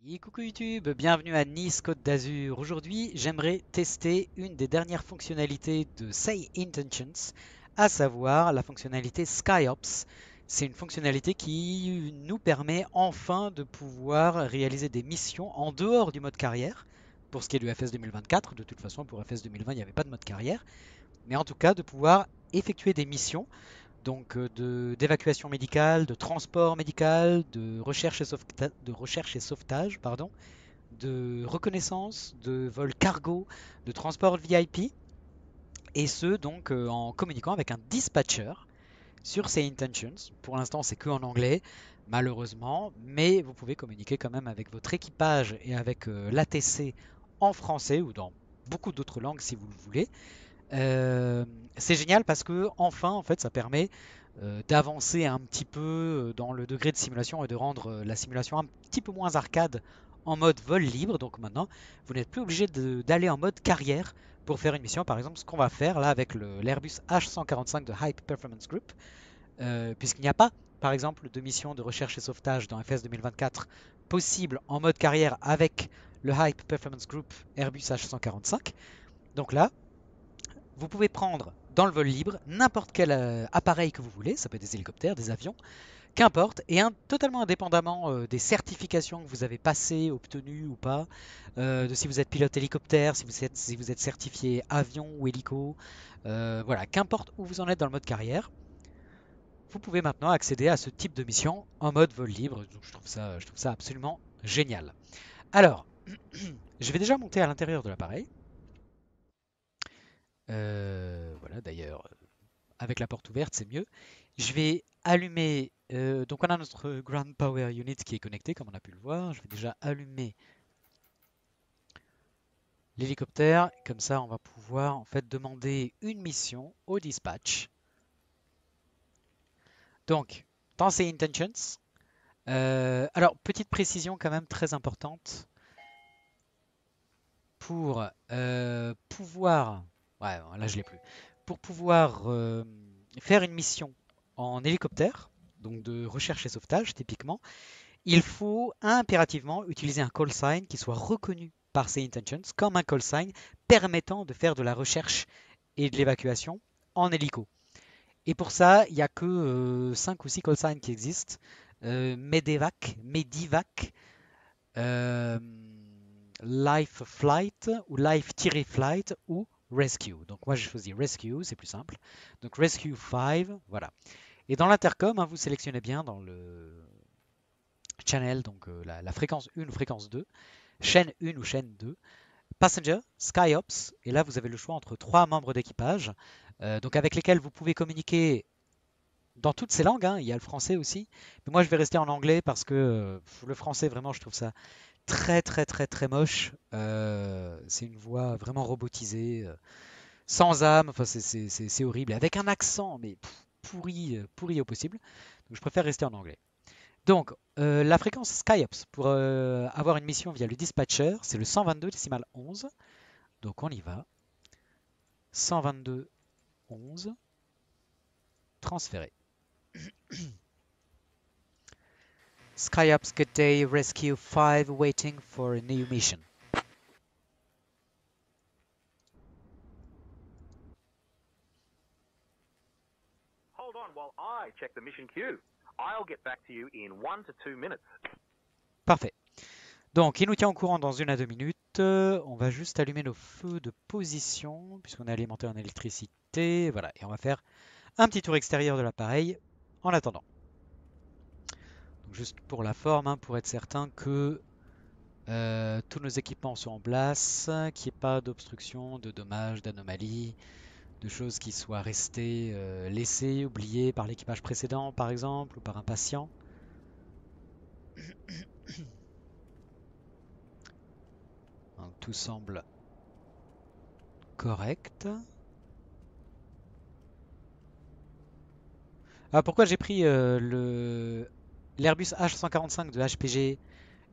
Et coucou YouTube, bienvenue à Nice Côte d'Azur. Aujourd'hui, j'aimerais tester une des dernières fonctionnalités de Say Intentions, à savoir la fonctionnalité SkyOps. C'est une fonctionnalité qui nous permet enfin de pouvoir réaliser des missions en dehors du mode carrière, pour ce qui est du FS 2024. De toute façon, pour FS 2020, il n'y avait pas de mode carrière, mais en tout cas de pouvoir effectuer des missions donc d'évacuation médicale, de transport médical, de recherche et sauvetage, pardon, de reconnaissance, de vol cargo, de transport VIP, et ce donc en communiquant avec un dispatcher sur ces intentions. Pour l'instant, c'est que en anglais, malheureusement, mais vous pouvez communiquer quand même avec votre équipage et avec l'ATC en français ou dans beaucoup d'autres langues si vous le voulez. Euh, c'est génial parce que enfin, en fait, ça permet d'avancer un petit peu dans le degré de simulation et de rendre la simulation un petit peu moins arcade en mode vol libre. Donc maintenant, vous n'êtes plus obligé d'aller en mode carrière pour faire une mission. Par exemple, ce qu'on va faire là avec l'Airbus H145 de Hype Performance Group, puisqu'il n'y a pas, par exemple, de mission de recherche et sauvetage dans FS 2024 possible en mode carrière avec le Hype Performance Group Airbus H145. Donc là, vous pouvez prendre dans le vol libre n'importe quel appareil que vous voulez, ça peut être des hélicoptères, des avions, qu'importe, et totalement indépendamment des certifications que vous avez passées, obtenues ou pas, de si vous êtes pilote hélicoptère, si vous êtes certifié avion ou hélico, voilà, qu'importe où vous en êtes dans le mode carrière, vous pouvez maintenant accéder à ce type de mission en mode vol libre. Donc je trouve ça absolument génial. Alors, je vais déjà monter à l'intérieur de l'appareil. Voilà, d'ailleurs, avec la porte ouverte, c'est mieux. Je vais allumer. Donc, on a notre Ground Power Unit qui est connecté, comme on a pu le voir. Je vais déjà allumer l'hélicoptère. Comme ça, on va pouvoir en fait demander une mission au dispatch. Donc, dans ces intentions. Alors, petite précision quand même très importante pour pouvoir. Ouais, là je l'ai plus. Pour pouvoir faire une mission en hélicoptère, donc de recherche et sauvetage typiquement, il faut impérativement utiliser un call sign qui soit reconnu par ces intentions comme un call sign permettant de faire de la recherche et de l'évacuation en hélico. Et pour ça, il n'y a que 5 ou 6 call signs qui existent. Medevac, Medivac, euh, Life Flight ou Life-Flight ou Rescue. Donc moi j'ai choisi Rescue, c'est plus simple. Donc Rescue 5, voilà. Et dans l'intercom, hein, vous sélectionnez bien dans le channel, donc la fréquence 1 ou fréquence 2, chaîne 1 ou chaîne 2, Passenger, SkyOps, et là vous avez le choix entre trois membres d'équipage, donc avec lesquels vous pouvez communiquer dans toutes ces langues, hein, il y a le français aussi, mais moi je vais rester en anglais parce que le français vraiment je trouve ça très très très très moche. C'est une voix vraiment robotisée, sans âme, enfin c'est horrible, avec un accent mais pourri, pourri au possible, donc je préfère rester en anglais. Donc, la fréquence SkyOps pour avoir une mission via le dispatcher, c'est le 122,11. Donc, on y va. 122,11. Transféré. SkyOps, good day. Rescue 5 waiting for a new mission. Hold on while I check the mission queue. I'll get back to you in 1 to 2 minutes. Parfait. Donc, il nous tient au courant dans 1 à 2 minutes. On va juste allumer nos feux de position, puisqu'on est alimenté en électricité. Voilà, et on va faire un petit tour extérieur de l'appareil en attendant. Donc, juste pour la forme, hein, pour être certain que tous nos équipements sont en place, qu'il n'y ait pas d'obstruction, de dommages, d'anomalies, de choses qui soient restées laissées, oubliées par l'équipage précédent par exemple, ou par un patient. Donc, tout semble correct. Ah, pourquoi j'ai pris l'Airbus H145 de HPG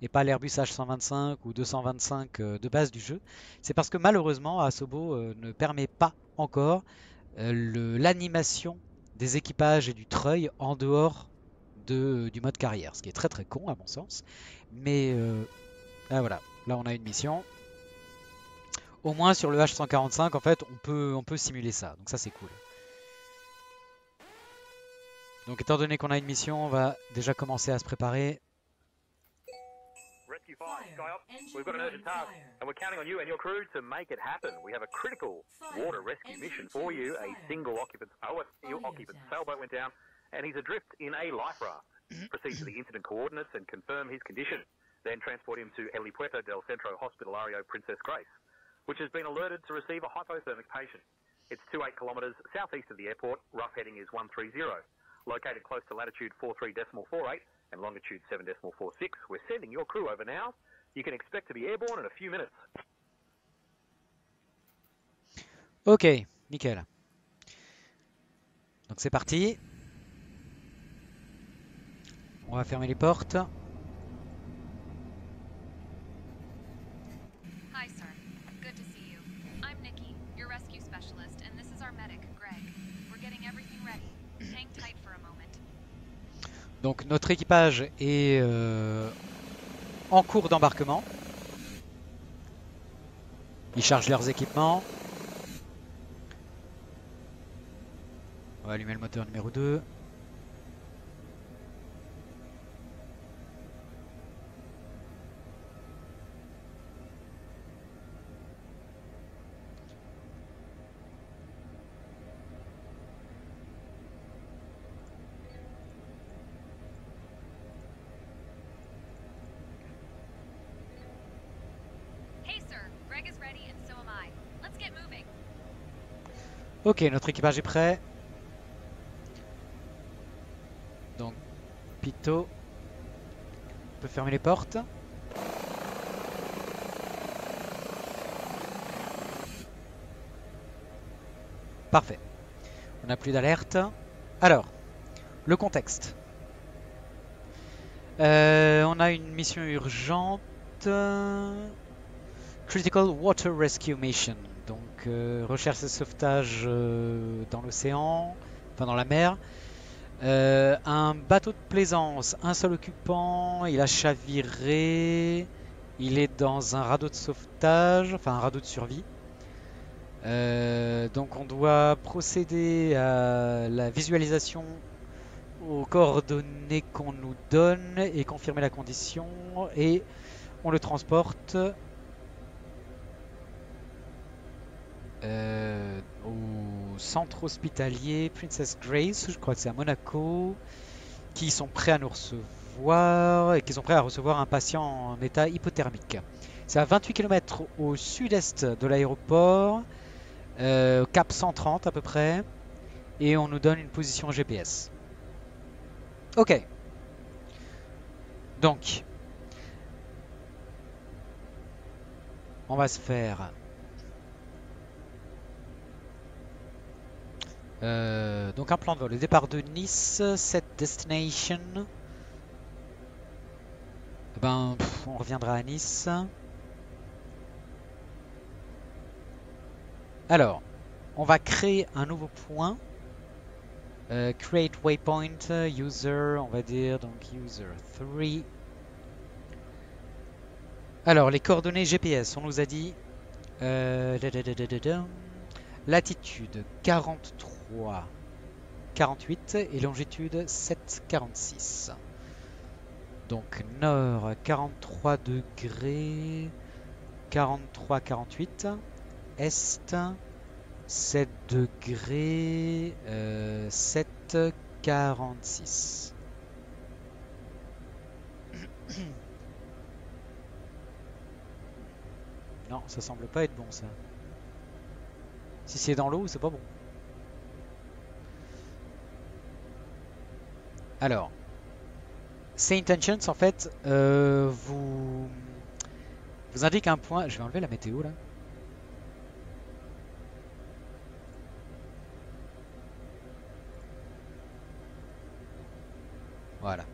et pas l'Airbus H125 ou 225 de base du jeu? C'est parce que malheureusement Asobo ne permet pas encore l'animation des équipages et du treuil en dehors du mode carrière, ce qui est très très con à mon sens. Mais Ah voilà, là on a une mission. Au moins sur le H145, en fait, on peut simuler ça. Donc ça c'est cool. Donc étant donné qu'on a une mission, on va déjà commencer à se préparer. Rescue 5, Skyop, we've got an urgent task, and we're counting on you and your crew to make it happen. We have a critical water rescue mission for you. A single occupant sailboat went down, and he's adrift in a life raft. Proceed to the incident coordinates and confirm his condition. Then transport him to El Puerto del Centro Hospitalario Princess Grace, which has been alerted to receive a hypothermic patient. It's 28 kilometres southeast of the airport. Rough heading is 130. Located close to latitude 43.48 and longitude 7.46. We're sending your crew over now. You can expect to be airborne in a few minutes. Ok, nickel. Donc c'est parti. On va fermer les portes. Hi, sir. Good to see you. I'm Nikki, your rescue specialist, and this is our medic, Greg. We're getting everything ready. Hang tight for a moment. Donc notre équipage est en cours d'embarquement. Ils chargent leurs équipements. On va allumer le moteur numéro 2. Hey, sir. Greg is ready, and so am I. Let's get moving. Ok, notre équipage est prêt. Donc, Pito peut fermer les portes. Parfait. On n'a plus d'alerte. Alors, le contexte. On a une mission urgente. Critical Water Rescue Mission. Donc, recherche et sauvetage dans l'océan, enfin dans la mer. Un bateau de plaisance, un seul occupant, il a chaviré, il est dans un radeau de sauvetage, enfin un radeau de survie. Donc on doit procéder à la visualisation aux coordonnées qu'on nous donne et confirmer la condition, et on le transporte au centre hospitalier Princess Grace, je crois que c'est à Monaco, qui sont prêts à nous recevoir et qui sont prêts à recevoir un patient en état hypothermique. C'est à 28 km au sud-est de l'aéroport, cap 130 à peu près, et on nous donne une position GPS. Ok. Donc, on va se faire donc un plan de vol. Le départ de Nice, set destination. Ben, on reviendra à Nice. Alors, on va créer un nouveau point. Create waypoint, user, on va dire, donc user 3. Alors, les coordonnées GPS, on nous a dit latitude 43, 48 et longitude 7, 46. Donc nord 43 degrés, 43, 48. Est 7 degrés, 7, 46. Non, ça semble pas être bon ça. Si c'est dans l'eau, c'est pas bon. Alors, ces intentions, en fait, vous indique un point. Je vais enlever la météo là. Voilà.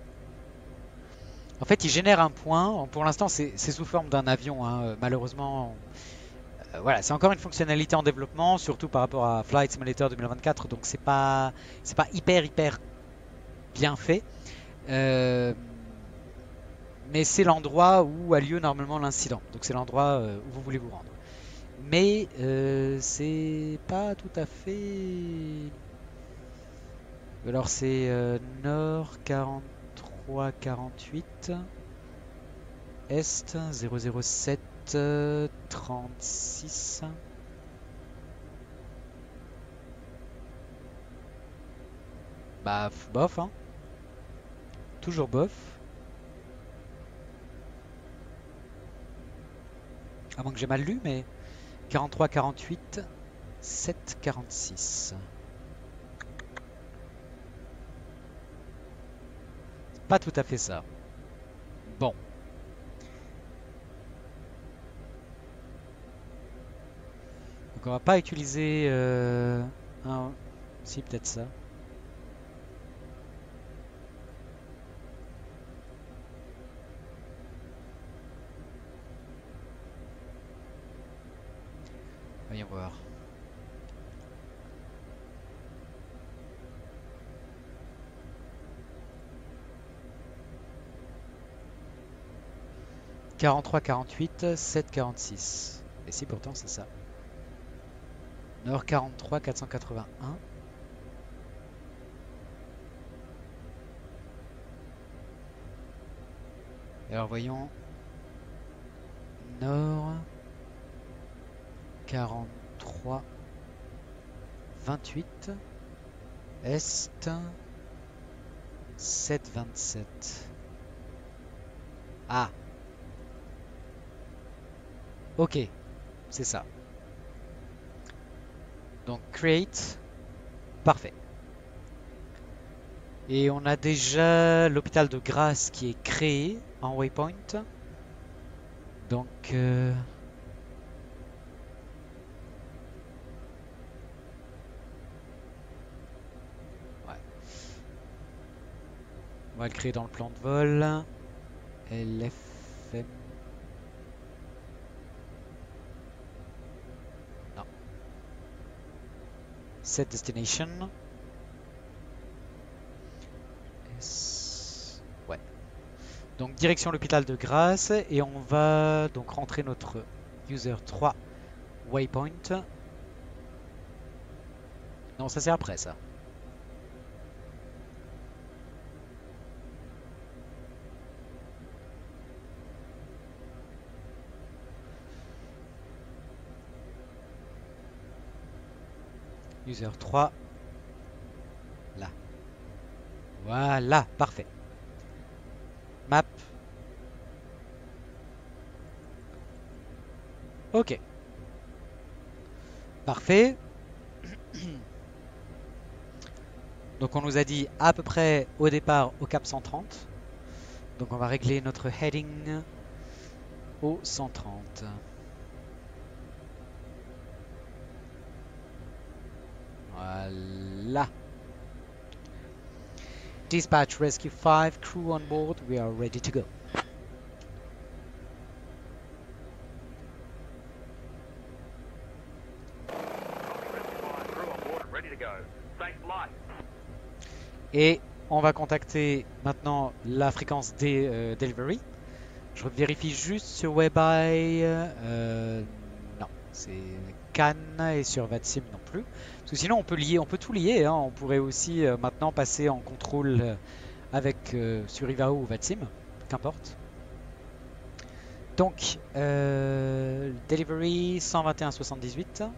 En fait, il génère un point. Pour l'instant, c'est sous forme d'un avion, hein. Malheureusement, voilà, c'est encore une fonctionnalité en développement, surtout par rapport à Flight Simulator 2024. Donc, c'est pas hyper bien fait. Mais c'est l'endroit où a lieu normalement l'incident. Donc c'est l'endroit où vous voulez vous rendre. Mais c'est pas tout à fait... Alors c'est nord 43-48, est 007 36. Bah bof hein. Toujours bof. À moins que j'ai mal lu, mais 43-48, 7-46. Pas tout à fait ça. Bon. Donc on va pas utiliser un... Si, peut-être ça. Voyons voir. « 43-48, 7-46. » Et si pourtant c'est ça. Nord 43 481. Alors voyons. Nord 43 28. Est 7-27. Ah. Ok, c'est ça. Donc create, parfait. Et on a déjà l'hôpital de Grasse qui est créé en waypoint. Donc ouais. On va le créer dans le plan de vol. LFM. Non. Set destination. Ouais. Donc direction l'hôpital de Grasse et on va donc rentrer notre user 3 waypoint. Non, ça c'est après ça. User 3. Là. Voilà, parfait. Map. Ok. Parfait. Donc on nous a dit à peu près au départ au cap 130. Donc on va régler notre heading au 130. Voilà. Dispatch Rescue 5, crew on board, we are ready to go. Et on va contacter maintenant la fréquence des delivery. Je vérifie juste sur WebEye. Non, c'est Cannes et sur VATSIM non plus. Parce que sinon on peut lier, on peut tout lier. Hein. On pourrait aussi maintenant passer en contrôle avec sur Ivao ou VATSIM, qu'importe. Donc delivery 121-78.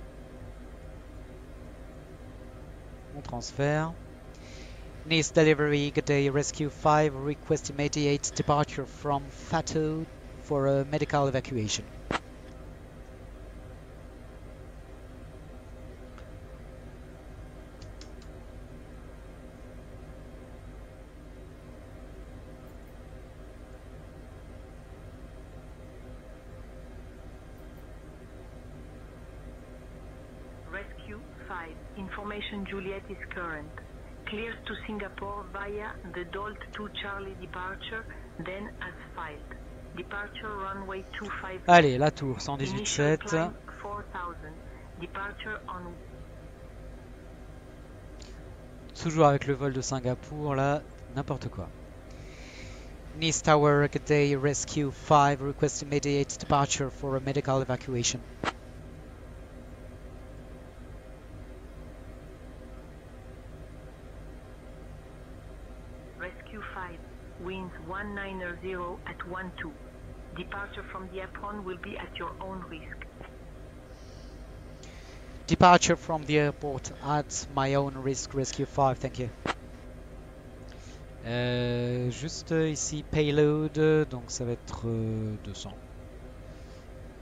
On transfère. Nice delivery, good day, rescue 5, request immediate departure from Fato for a medical evacuation. Rescue 5, information Juliet is current. Clears to Singapore via the Dolt 2 Charlie departure, then as filed. Departure runway 25. Allez, la tour, 118.7. 4000. Departure on... Toujours avec le vol de Singapour, là, n'importe quoi. Nice Tower, good day, Rescue 5, request immediate departure for a medical evacuation. Rescue 5, winds 190 at 12. Departure from the apron will be at your own risk. Departure from the airport at my own risk, Rescue 5, thank you. Juste ici, payload, donc ça va être 200.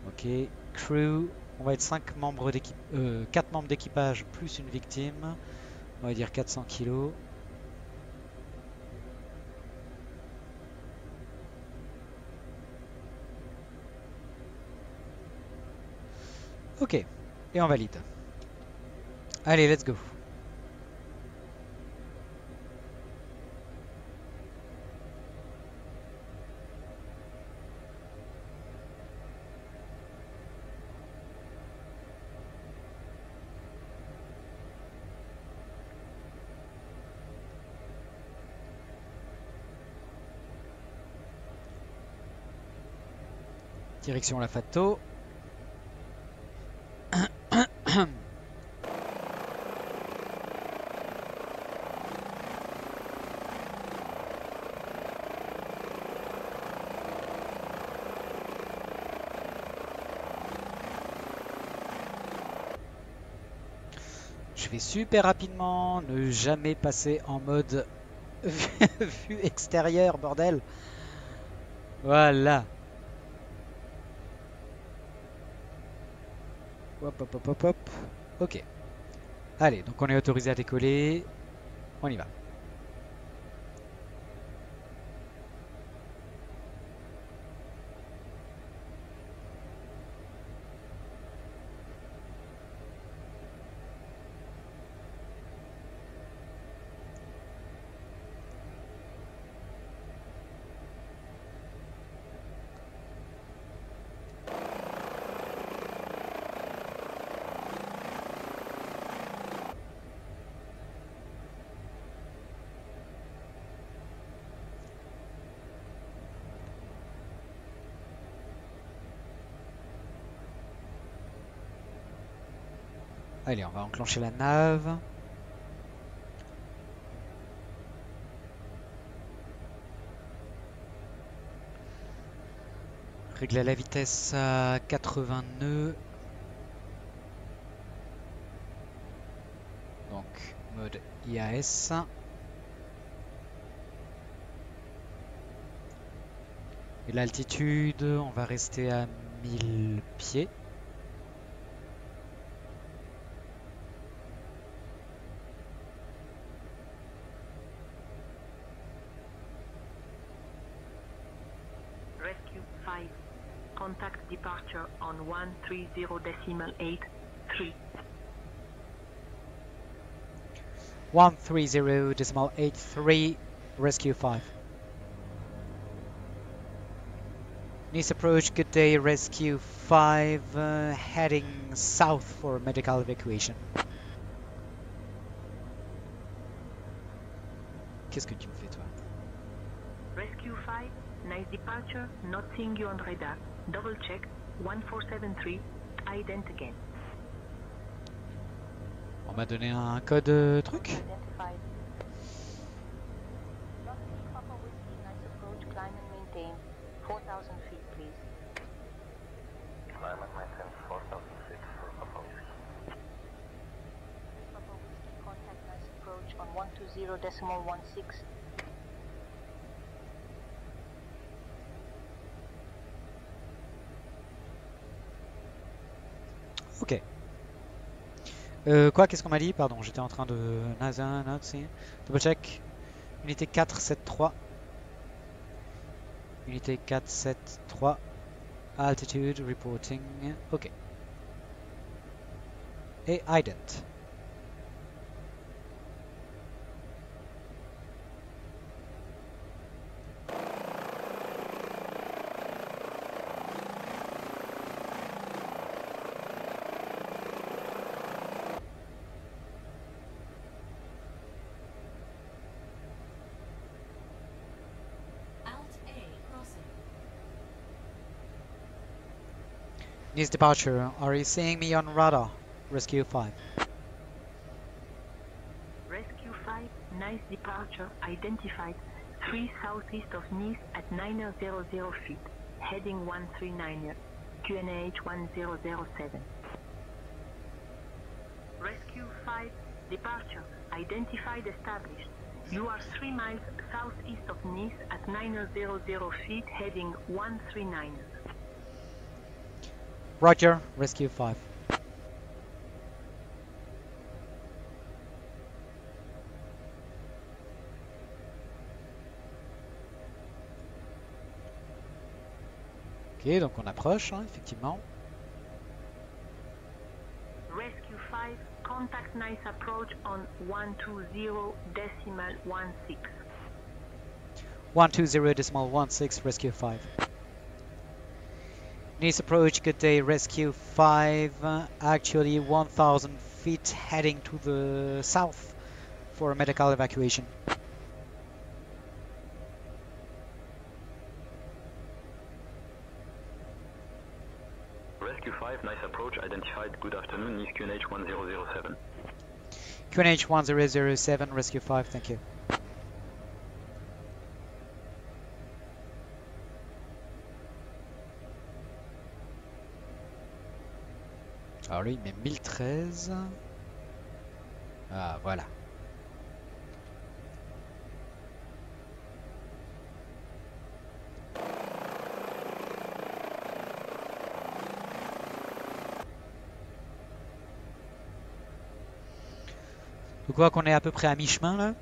Ok, crew, on va être 4 membres d'équipage plus une victime. On va dire 400 kilos. Ok, et on valide. Allez, let's go. Direction la Fato. Je vais super rapidement, ne jamais passer en mode vue extérieure, bordel. Voilà. Hop, hop, hop, hop, hop. Ok. Allez, donc on est autorisé à décoller. On y va. Allez, on va enclencher la nave. Régler la vitesse à 80 nœuds. Donc, mode IAS. Et l'altitude, on va rester à 1000 pieds. Rescue 5, contact departure on 130.83. 130.83, Rescue 5. Nice approach, good day, Rescue 5, heading south for medical evacuation. Qu'est-ce que tu me fais, toi? Rescue 5, nice departure, not seeing you on radar. Double check, 1473, ident again. On m'a donné un code truc? Identified. Northeast Papa Whiskey, nice approach, climb and maintain. 4,000 feet, please. Climb and maintain 4,000 feet for Papa Whiskey. Papa Whiskey, contact nice approach on 120.16. Ok. Quoi, qu'est-ce qu'on m'a dit? Pardon, j'étais en train de... Double check. Unité 473. Unité 473. Altitude reporting. Ok. Et ident. Nice departure. Are you seeing me on radar? Rescue 5. Rescue 5, nice departure, identified 3 southeast of Nice at 900 feet, heading 139, QNH 1007. Rescue 5, departure, identified, established. You are 3 miles southeast of Nice at 900 feet, heading 139. Roger, Rescue 5. Ok, donc on approche, hein, effectivement. Rescue 5, contact Nice approach on 120.16. 120.16, Rescue 5. Nice approach, good day, Rescue 5. Actually 1,000 feet heading to the south for a medical evacuation. Rescue 5, nice approach, identified, good afternoon, Nice QNH 1007. QNH 1007, Rescue 5, thank you. Alors lui il met 1013. Ah voilà. Je crois qu'on est à peu près à mi-chemin là.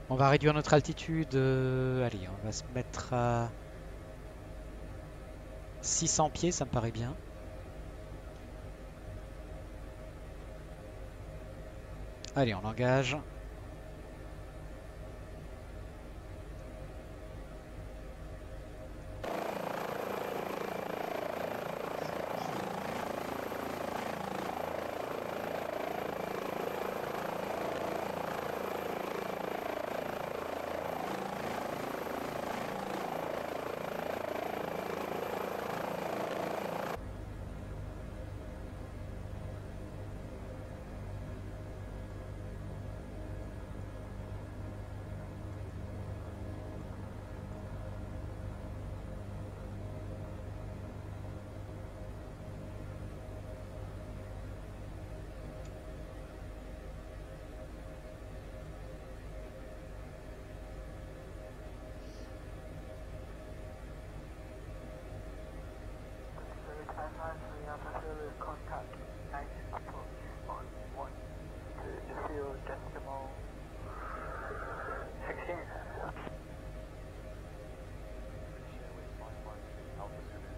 On va réduire notre altitude. Allez, on va se mettre à 600 pieds, ça me paraît bien. Allez, on engage. Contact Nice approach on 120.16.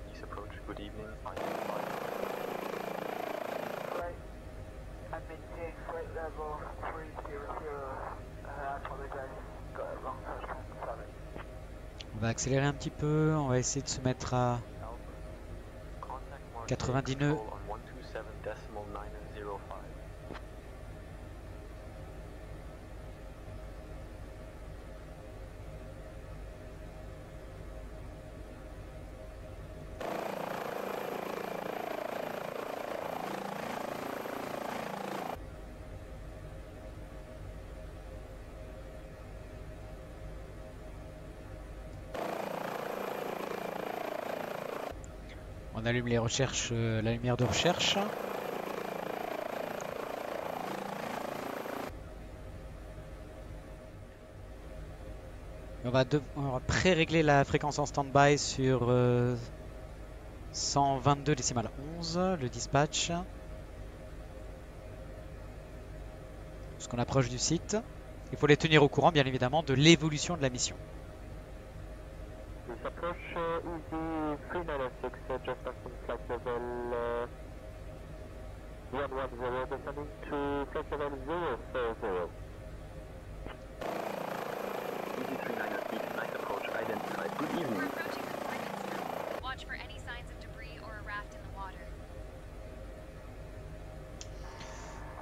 Nice approach, good evening, Flight and maintain flight level 300. I apologize, got it wrong first time, sorry. On va accélérer un petit peu. On va essayer de se mettre à 90 nœuds. On allume les recherches, la lumière de recherche. On va pré-régler la fréquence en stand-by sur 122 décimales 11, le dispatch. Parce qu'on approche du site. Il faut les tenir au courant, bien évidemment, de l'évolution de la mission. This approach Easy 396, just passing flight level 110, descending to flight level 040. Easy 396, nice approach, identified, good We're evening. approaching the coordinates now. Watch for any signs of debris or a raft in the water.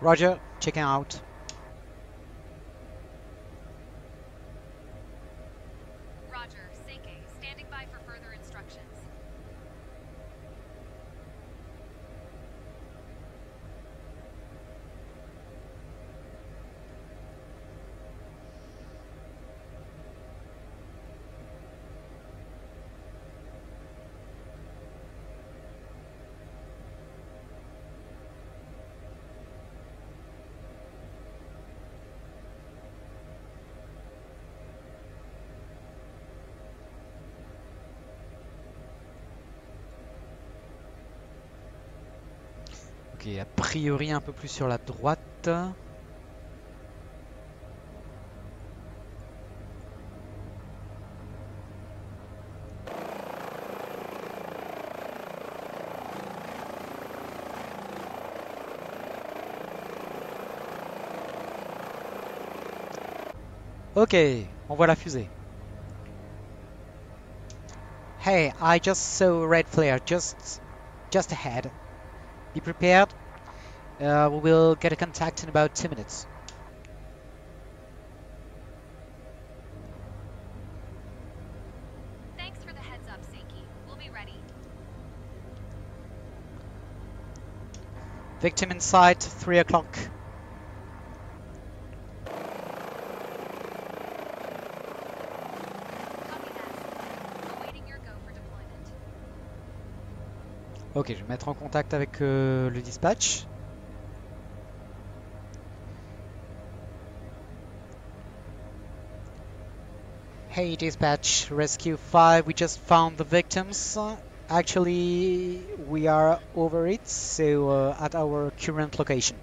Roger, checking out. Roger, Seike, stand Standing by for further instructions. Ok, a priori un peu plus sur la droite. Ok, on voit la fusée. Hey, I just saw a red flare just ahead. Be prepared. We will get a contact in about 2 minutes. Thanks for the heads up, Seiki. We'll be ready. Victim in sight, 3 o'clock. Copy that. Awaiting your go for deployment. Ok, je vais me mettre en contact avec le dispatch. Hey dispatch, rescue 5, we just found the victims. Actually, we are over it, so at our current location.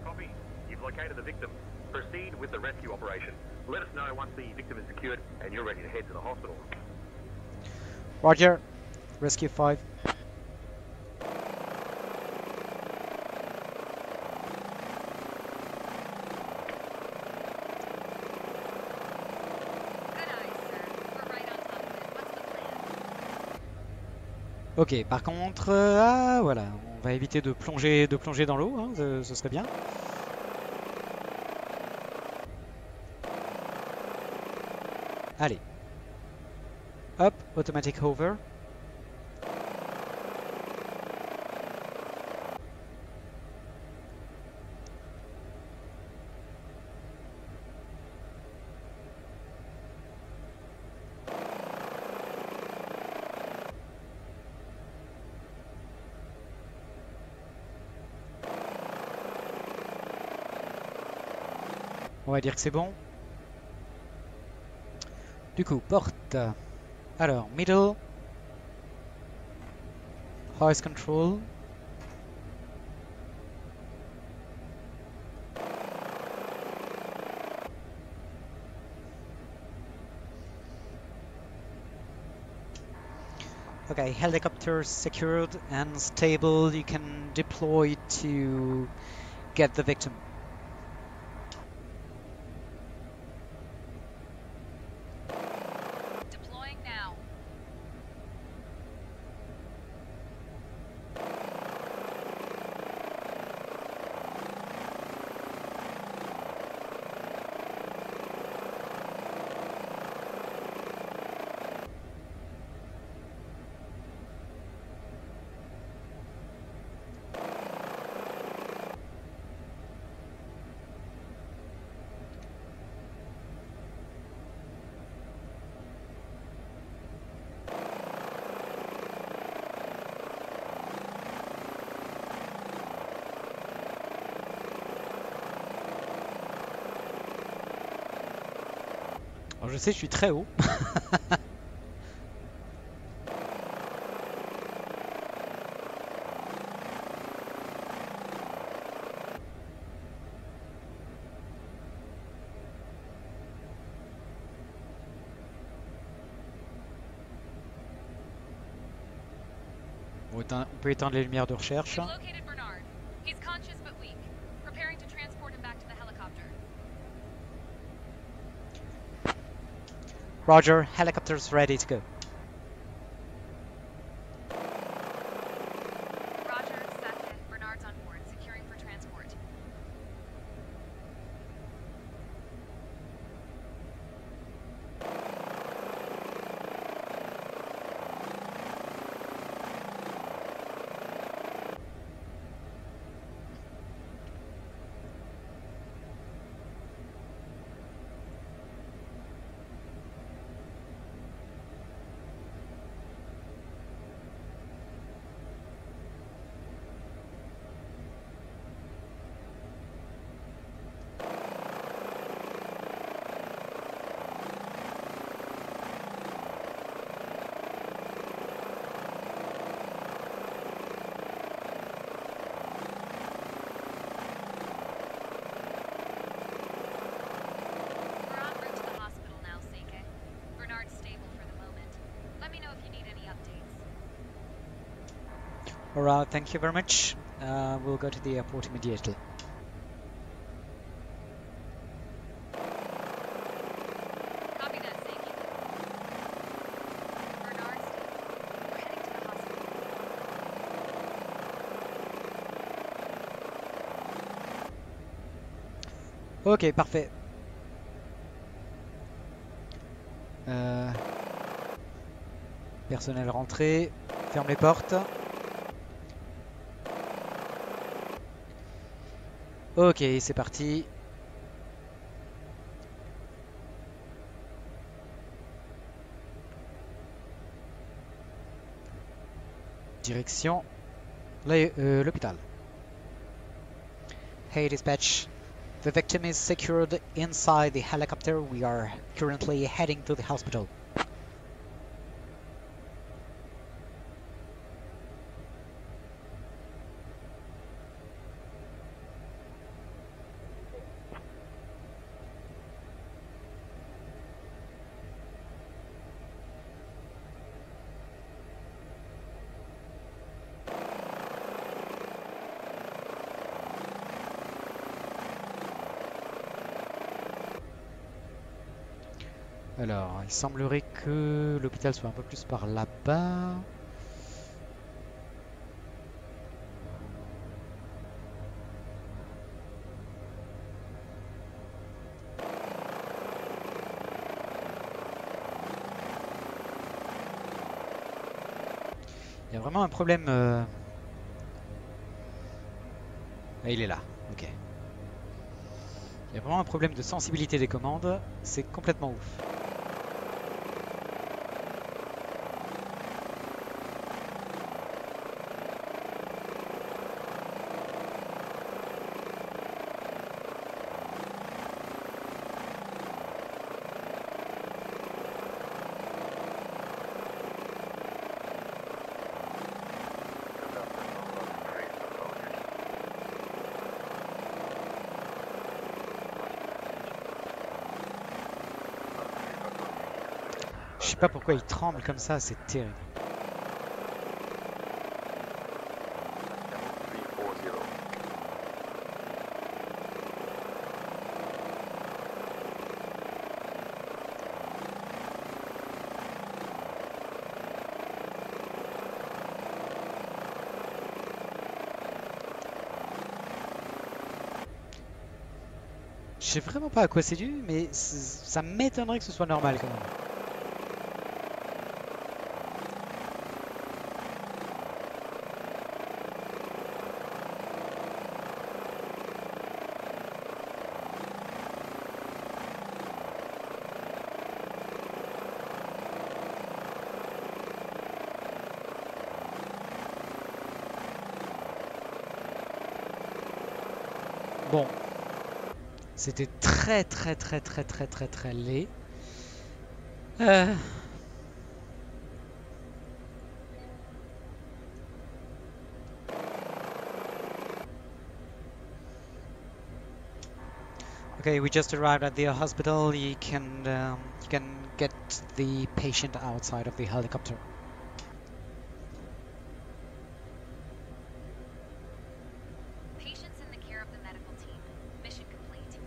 Copy. You've located the victim. Proceed with the rescue operation. Let us know once the victim is secured and you're ready to head to the hospital. Roger, rescue 5. Good eyes, sir. We're right on top of it. What's the plan? Ok, par contre, ah, voilà, on va éviter de plonger dans l'eau, hein, ce serait bien. Allez. Hop, automatic hover. On va dire que c'est bon. Du coup, porte. Alors, middle. Hoist control. Okay, helicopter secured and stable. You can deploy to get the victim. Deploying now. Alors je sais, je suis très haut. On peut éteindre les lumières de recherche. We've located Bernard. He's conscious but weak. Preparing to transport him back to the helicopter. Roger, helicopter's ready to go. Roger, Seth, Bernard's on board, securing for transport. Alright, thank you very much. We'll go to the airport immediately. Copy that, Saiki. Bernard, we're heading to the hospital. Ok, parfait. Personnel rentré, ferme les portes. Ok, c'est parti. Direction l'hôpital. Hey dispatch, the victim is secured inside the helicopter. We are currently heading to the hospital. Alors, il semblerait que l'hôpital soit un peu plus par là-bas. Il y a vraiment un problème. Ah, il est là, ok. Il y a vraiment un problème de sensibilité des commandes. C'est complètement ouf. Je sais pas pourquoi il tremble comme ça, c'est terrible. Je sais vraiment pas à quoi c'est dû, mais ça m'étonnerait que ce soit normal quand même. Bon, c'était très laid. Okay, we just arrived at the hospital. You can get the patient outside of the helicopter. Patients in the care of the medical team. Mission complete.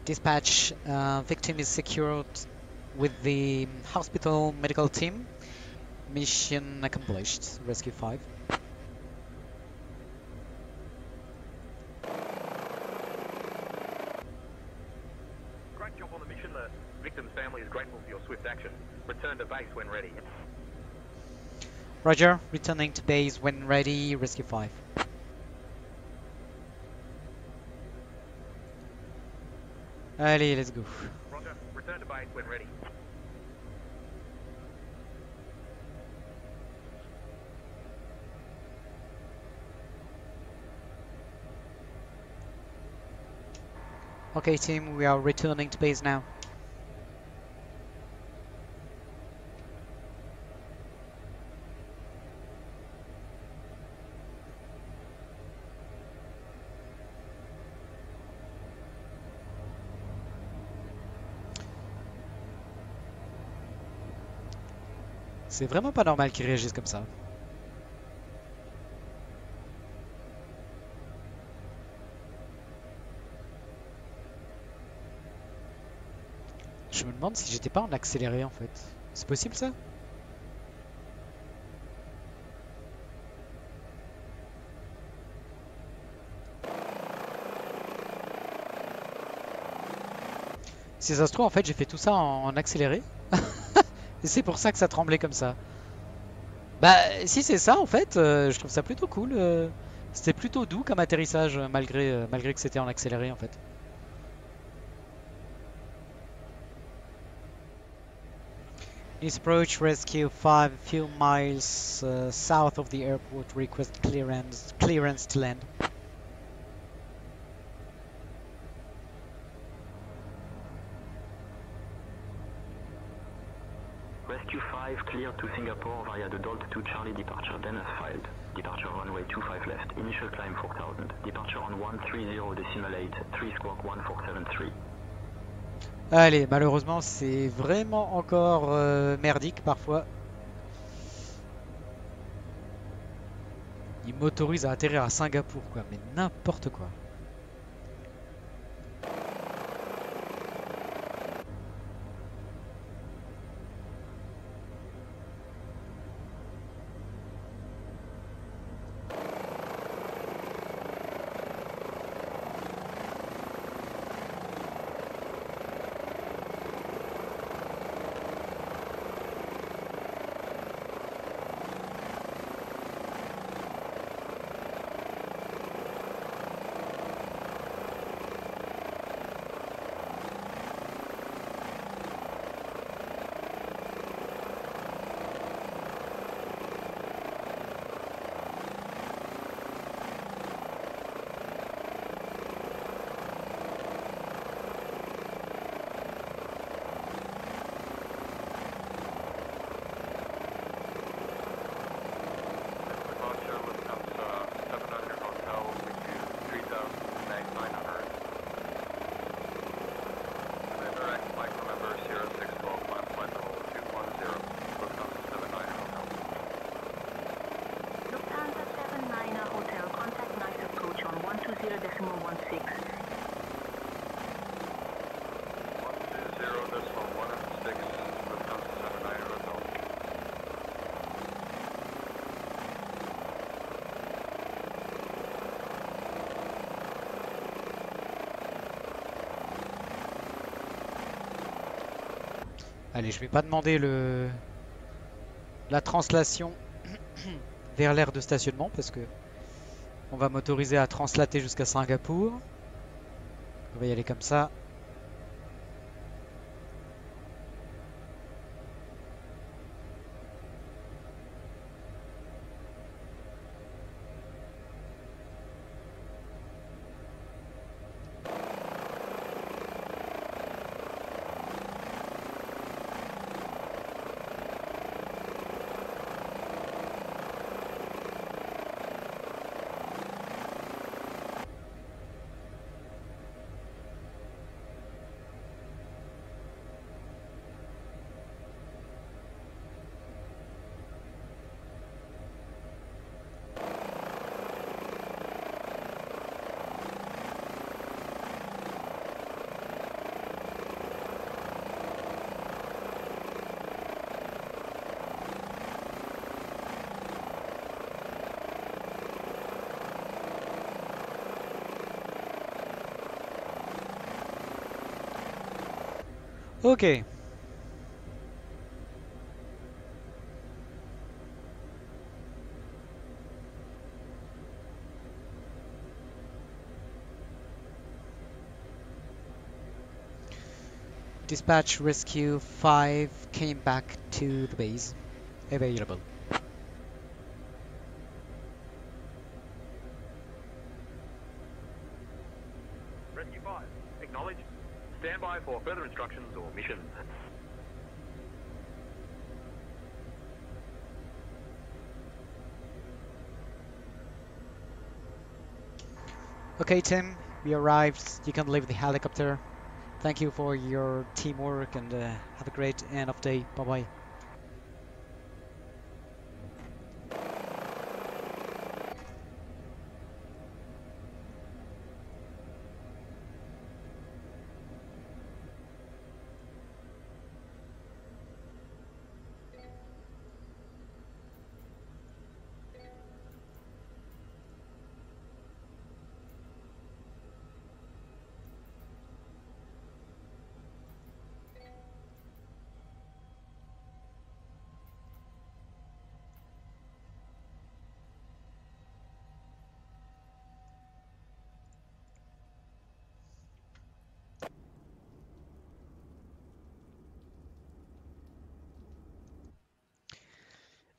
Dispatch, victim is secured with the hospital medical team. Mission accomplished. Rescue 5. Great job on the mission. The victim's family is grateful for your swift action. Return to base when ready. Roger, returning to base when ready. Rescue 5. Allez, let's go. Roger, return to base when ready. Okay, team, we are returning to base now. C'est vraiment pas normal qu'ils réagissent comme ça. Je me demande si j'étais pas en accéléré en fait. C'est possible ça? Si ça se trouve en fait j'ai fait tout ça en accéléré. Et c'est pour ça que ça tremblait comme ça. Bah si c'est ça en fait, je trouve ça plutôt cool. C'était plutôt doux comme atterrissage malgré que c'était en accéléré en fait. Nice approach rescue 5 few miles south of the airport, request clearance to land. Rescue 5 clear to Singapore via the Dolt 2 Charlie departure, then as filed. Departure runway 25 left, initial climb 4000. Departure on 130.8, 3 squawk 1473. Allez, malheureusement c'est vraiment encore merdique parfois. Il m'autorise à atterrir à Singapour quoi, mais n'importe quoi. Allez, je vais pas demander la translation vers l'aire de stationnement parce que on va m'autoriser à translater jusqu'à Singapour. On va y aller comme ça. Ok. Dispatch Rescue 5 came back to the base. Available. Rescue 5, acknowledged. Stand by for further instructions or missions. Okay, Tim, we arrived. You can leave the helicopter. Thank you for your teamwork and have a great end of day. Bye bye.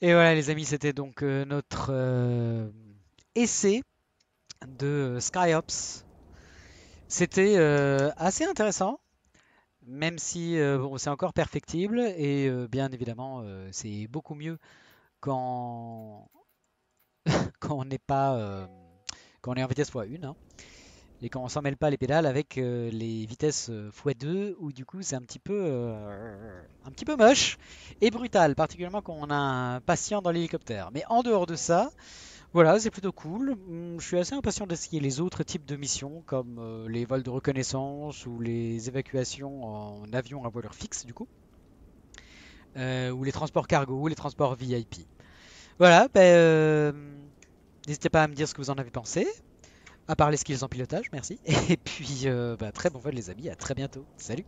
Et voilà les amis, c'était donc notre essai de Skyhops. C'était assez intéressant, même si bon, c'est encore perfectible et bien évidemment c'est beaucoup mieux quand, quand on n'est pas quand on est en vitesse x1 hein, et quand on s'en mêle pas les pédales avec les vitesses x2 où du coup c'est un petit peu moche et brutal, particulièrement quand on a un patient dans l'hélicoptère. Mais en dehors de ça, voilà, c'est plutôt cool. Je suis assez impatient d'essayer les autres types de missions, comme les vols de reconnaissance ou les évacuations en avion à voilure fixe, du coup, ou les transports cargo ou les transports VIP. Voilà, n'hésitez pas à me dire ce que vous en avez pensé, à part les skills en pilotage, merci. Et puis, très bon vol les amis, à très bientôt. Salut!